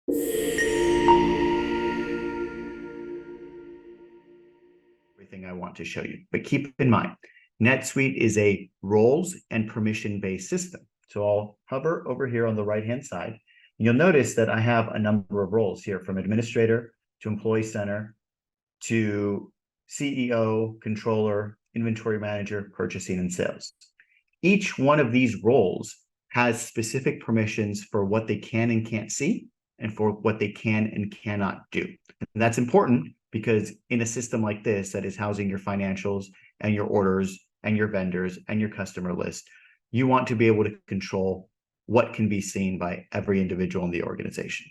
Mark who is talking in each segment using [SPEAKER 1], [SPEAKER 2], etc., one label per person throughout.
[SPEAKER 1] Everything I want to show you. But keep in mind, NetSuite is a roles and permission-based system. So I'll hover over here on the right-hand side. You'll notice that I have a number of roles here, from administrator to employee center to CEO, controller, inventory manager, purchasing, and sales. Each one of these roles has specific permissions for what they can and can't see and for what they can and cannot do. And that's important because in a system like this that is housing your financials and your orders and your vendors and your customer list, you want to be able to control what can be seen by every individual in the organization.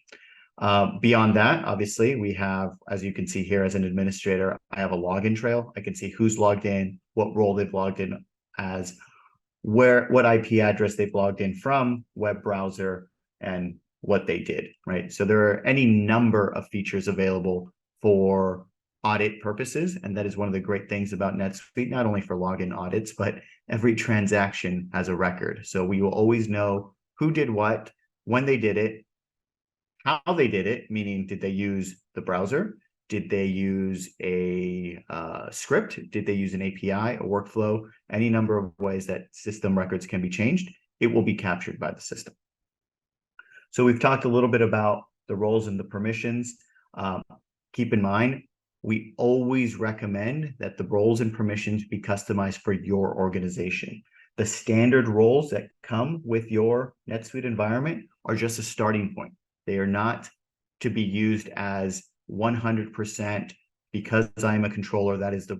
[SPEAKER 1] Beyond that, obviously, we have, as you can see here as an administrator, I have a login trail. I can see who's logged in, what role they've logged in as, what IP address they've logged in from, web browser, and what they did, right? So there are any number of features available for audit purposes. And that is one of the great things about NetSuite, not only for login audits, but every transaction has a record. So we will always know who did what, when they did it, how they did it, meaning did they use the browser? Did they use a script? Did they use an API, a workflow? Any number of ways that system records can be changed, it will be captured by the system. So we've talked a little bit about the roles and the permissions. Keep in mind, we always recommend that the roles and permissions be customized for your organization. The standard roles that come with your NetSuite environment are just a starting point. They are not to be used as 100% because I'm a controller, that is the